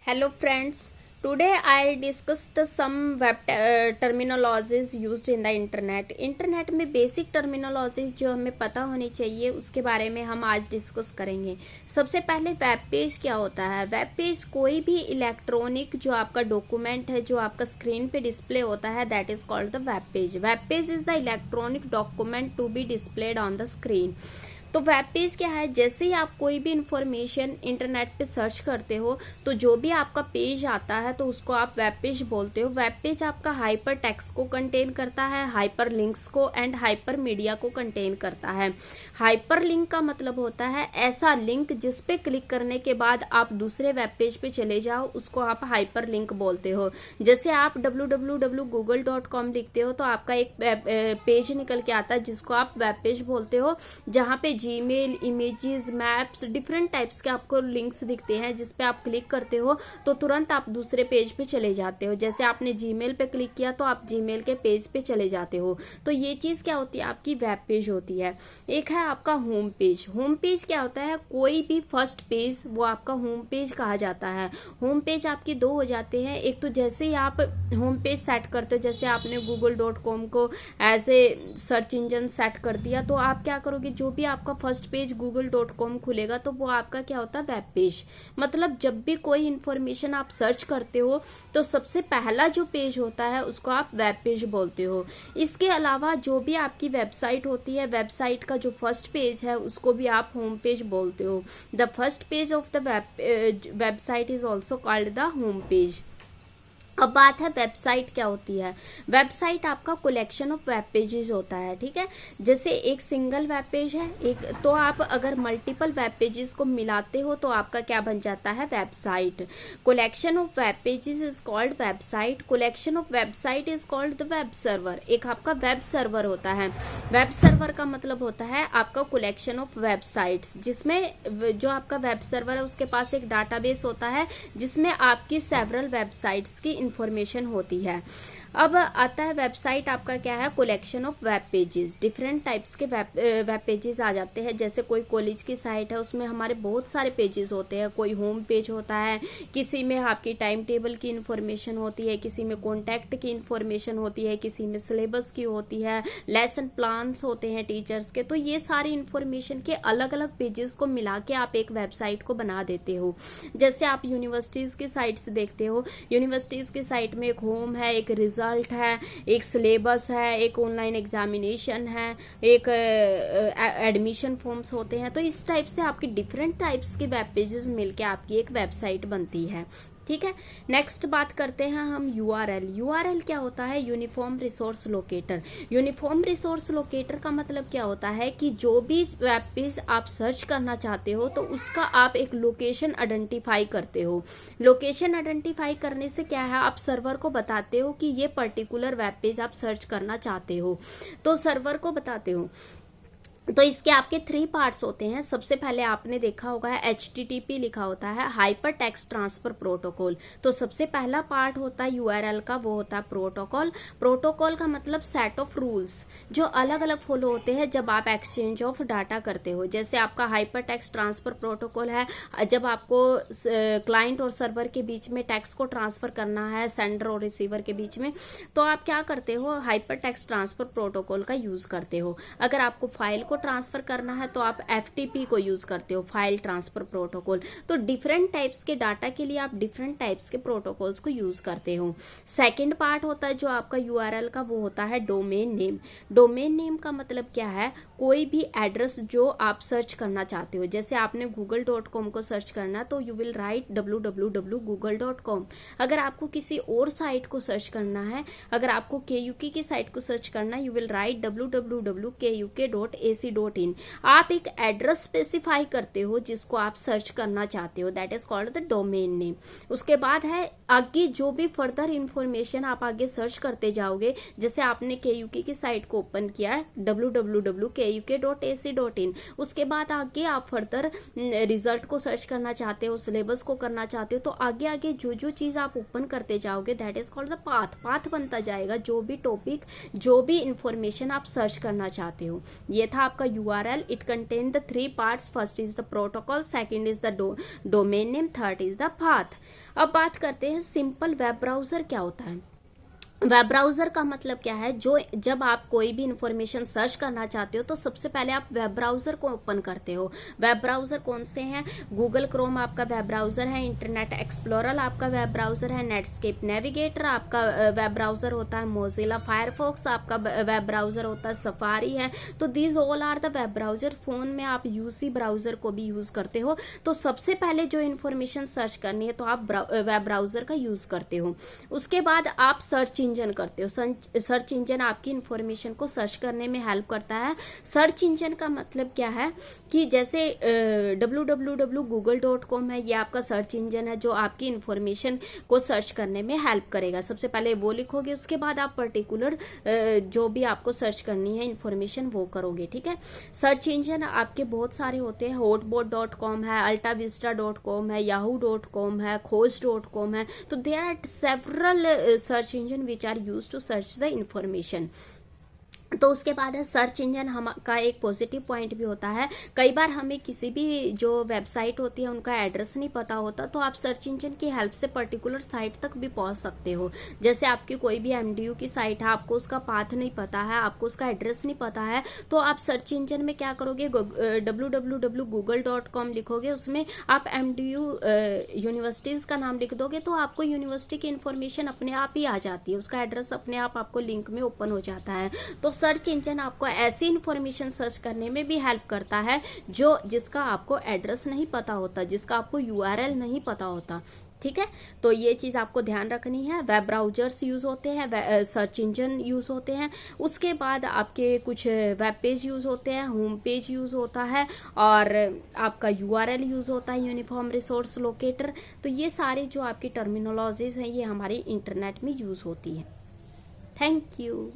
Hello friends, today I'll discuss the some web terminologies used in the internet. Internet में basic terminologies जो हमें पता होनी चाहिए उसके बारे में हम आज डिस्कस करेंगे। सबसे पहले वेब पेज क्या होता है। वेब पेज कोई भी इलेक्ट्रॉनिक जो आपका डॉक्यूमेंट है जो आपका स्क्रीन पे डिस्प्ले होता है that is called the web page. Web page is the electronic document to be displayed on the screen. तो वेब पेज क्या है, जैसे ही आप कोई भी इंफॉर्मेशन इंटरनेट पे सर्च करते हो तो जो भी आपका पेज आता है तो उसको आप वेब पेज बोलते हो। वेब पेज आपका हाइपर टेक्स्ट को कंटेन करता है, हाइपर लिंक्स को एंड हाइपर मीडिया को कंटेन करता है। हाइपर लिंक का मतलब होता है ऐसा लिंक जिस पे क्लिक करने के बाद आप दूसरे वेब पेज पे चले जाओ, उसको आप हाइपर लिंक बोलते हो। जैसे आप www.google.com लिखते हो तो आपका एक पेज निकल के आता है जिसको आप वेब पेज बोलते हो, जहाँ पे Gmail, images, maps, different types के आपको लिंक्स दिखते हैं जिस पे आप क्लिक करते हो तो तुरंत आप दूसरे पेज पे चले जाते हो। जैसे आपने जीमेल पे क्लिक किया तो आप जीमेल के पेज पे चले जाते हो। तो ये चीज़ क्या होती है, आपकी वेब पेज होती है। एक है आपका होम पेज। होम पेज क्या होता है, कोई भी फर्स्ट पेज वो आपका होम पेज कहा जाता है। होम पेज आपके दो हो जाते हैं। एक तो जैसे ही आप होम पेज सेट करते हो, जैसे आपने google.com को as a search engine set कर दिया तो आप क्या करोगे, जो भी आपका फर्स्ट पेज google.com खुलेगा तो वो आपका क्या होता है, वेब पेज। मतलब जब भी कोई इंफॉर्मेशन आप सर्च करते हो तो सबसे पहला जो पेज होता है उसको आप वेब पेज बोलते हो। इसके अलावा जो भी आपकी वेबसाइट होती है, वेबसाइट का जो फर्स्ट पेज है उसको भी आप होम पेज बोलते हो। The first page of the website is also called the home page. अब बात है वेबसाइट क्या होती है। वेबसाइट आपका कलेक्शन ऑफ वेब पेजेस होता है, ठीक है। जैसे एक सिंगल वेब पेज है, एक तो आप अगर मल्टीपल वेब पेजेस को मिलाते हो तो आपका क्या बन जाता है, website. Collection of web pages is called website. Collection of website is called the web server. एक आपका वेब सर्वर होता है। वेब सर्वर का मतलब होता है आपका कलेक्शन ऑफ वेबसाइट्स, जिसमें जो आपका वेब सर्वर है उसके पास एक डाटाबेस होता है जिसमें आपकी सेवरल वेबसाइट्स की इंफॉर्मेशन होती है। अब आता है वेबसाइट आपका क्या है, collection of web pages. Different types के वेब पेजेस आ जाते हैं। जैसे कोई कॉलेज की साइट है उसमें हमारे बहुत सारे पेजेस होते हैं। कोई होम पेज होता है, किसी में आपकी टाइम टेबल की इंफॉर्मेशन होती है, किसी में कॉन्टैक्ट की इंफॉर्मेशन होती है, किसी में सिलेबस की होती है, लेसन प्लान्स होते हैं टीचर्स के। तो ये सारी इंफॉर्मेशन के अलग अलग पेजेस को मिला के आप एक वेबसाइट को बना देते हो। जैसे आप यूनिवर्सिटीज की साइट्स देखते हो, यूनिवर्सिटीज की साइट में एक होम है, एक रिजल्ट है, एक सिलेबस है, एक ऑनलाइन एग्जामिनेशन है, एक एडमिशन फॉर्म्स होते हैं। तो इस टाइप से आपकी डिफरेंट टाइप्स के वेब पेजेस मिलके आपकी एक वेबसाइट बनती है, ठीक है। नेक्स्ट बात करते हैं हम यूआरएल। यूआरएल क्या होता है, uniform resource locator. Uniform resource locator का मतलब क्या होता है कि जो भी वेब पेज आप सर्च करना चाहते हो तो उसका आप एक लोकेशन आइडेंटिफाई करते हो। लोकेशन आइडेंटिफाई करने से क्या है, आप सर्वर को बताते हो कि ये पर्टिकुलर वेब पेज आप सर्च करना चाहते हो, तो सर्वर को बताते हो। तो इसके आपके 3 पार्ट्स होते हैं। सबसे पहले आपने देखा होगा HTTP लिखा होता है, हाइपर टेक्स्ट ट्रांसफर प्रोटोकॉल। तो सबसे पहला पार्ट होता है यूआरएल का, वो होता है प्रोटोकॉल। प्रोटोकॉल का मतलब सेट ऑफ रूल्स जो अलग अलग फॉलो होते हैं जब आप एक्सचेंज ऑफ डाटा करते हो। जैसे आपका हाइपर टेक्स्ट ट्रांसफर प्रोटोकॉल है, जब आपको क्लाइंट और सर्वर के बीच में टेक्स्ट को ट्रांसफर करना है, सेंडर और रिसीवर के बीच में, तो आप क्या करते हो, हाइपर टेक्स्ट ट्रांसफर प्रोटोकॉल का यूज करते हो। अगर आपको फाइल को ट्रांसफर करना है तो आप FTP को यूज करते हो, फाइल ट्रांसफर प्रोटोकॉल। तो डिफरेंट टाइप्स के डाटा के लिए आप डिफरेंट टाइप्स के प्रोटोकॉल्स को यूज करते हो। सेकंड पार्ट होता है जो आपका यूआरएल का, वो होता है डोमेन नेम। डोमेन नेम का मतलब क्या है, कोई भी एड्रेस जो आप सर्च करना चाहते हो। जैसे आपने google.com को सर्च करना तो यू विल राइट www.google.com। अगर आपको किसी और साइट को सर्च करना है, अगर आपको KUK की साइट को सर्च करना, यू विल राइट www.kuk.ac.in। आप एक एड्रेस स्पेसिफाई करते हो जिसको आप सर्च करना चाहते हो, that is called the domain name. उसके बाद है आगे जो भी फर्दर इंफॉर्मेशन आप आगे सर्च करते जाओगे। जैसे आपने KUK की साइट को ओपन किया www.kuk.ac.in, उसके बाद आगे आप फर्दर रिजल्ट को सर्च करना चाहते हो, सिलेबस को करना चाहते हो, तो आगे आगे जो जो चीज आप ओपन करते जाओगे that is called the path. Path बनता जाएगा जो भी टॉपिक, जो भी इंफॉर्मेशन आप सर्च करना चाहते हो। ये था आपका URL, it contain the 3 parts, first is the protocol, second is the domain name, third is the path. अब बात करते हैं सिंपल वेब ब्राउजर क्या होता है। वेब ब्राउजर का मतलब क्या है, जो जब आप कोई भी इंफॉर्मेशन सर्च करना चाहते हो तो सबसे पहले आप वेब ब्राउजर को ओपन करते हो। वेब ब्राउजर कौन से हैं? गूगल क्रोम आपका वेब ब्राउजर है, इंटरनेट एक्सप्लोरर आपका वेब ब्राउजर है, नेटस्केप नेविगेटर आपका वेब ब्राउजर होता है, मोजिला फायरफॉक्स आपका वेब ब्राउजर होता है, सफारी है। तो these all are the web browser. Phone में आप यूसी ब्राउजर को भी यूज करते हो। तो सबसे पहले जो इन्फॉर्मेशन सर्च करनी है तो आप वेब ब्राउजर का यूज करते हो। उसके बाद आप सर्च इंजन करते हो। सर्च इंजन आपकी इंफॉर्मेशन को सर्च करने में हेल्प करता है। सर्च इंजन का मतलब क्या है कि जैसे www.google.com है, ये आपका सर्च इंजन है जो आपकी इंफॉर्मेशन को सर्च करने में हेल्प करेगा। सबसे पहले वो लिखोगे, उसके बाद आप पर्टिकुलर जो भी आपको सर्च करनी है इंफॉर्मेशन वो करोगे, ठीक है। सर्च इंजन आपके बहुत सारे होते हैं, hotbot.com है, altavista.com है, yahoo.com है, खोज.com है। तो there are several search engine which are used to search the information. तो उसके बाद है सर्च इंजन हम का एक पॉजिटिव पॉइंट भी होता है। कई बार हमें किसी भी जो वेबसाइट होती है उनका एड्रेस नहीं पता होता, तो आप सर्च इंजन की हेल्प से पर्टिकुलर साइट तक भी पहुंच सकते हो। जैसे आपकी कोई भी MDU की साइट है, आपको उसका पाथ नहीं पता है, आपको उसका एड्रेस नहीं पता है, तो आप सर्च इंजन में क्या करोगे, www.google.com लिखोगे, उसमें आप MDU यूनिवर्सिटीज का नाम लिख दोगे तो आपको यूनिवर्सिटी की इंफॉर्मेशन अपने आप ही आ जाती है, उसका एड्रेस अपने आप आपको लिंक में ओपन हो जाता है। तो सर्च इंजन आपको ऐसी इंफॉर्मेशन सर्च करने में भी हेल्प करता है जिसका आपको एड्रेस नहीं पता होता, जिसका आपको URL नहीं पता होता, ठीक है। तो ये चीज आपको ध्यान रखनी है। वेब ब्राउजर्स यूज होते हैं, सर्च इंजन यूज होते हैं, उसके बाद आपके कुछ वेब पेज यूज होते हैं, होम पेज यूज होता है, और आपका URL यूज होता है, यूनिफॉर्म रिसोर्स लोकेटर। तो ये सारी जो आपकी टर्मिनोलॉजीज हैं ये हमारी इंटरनेट में यूज होती है। Thank you.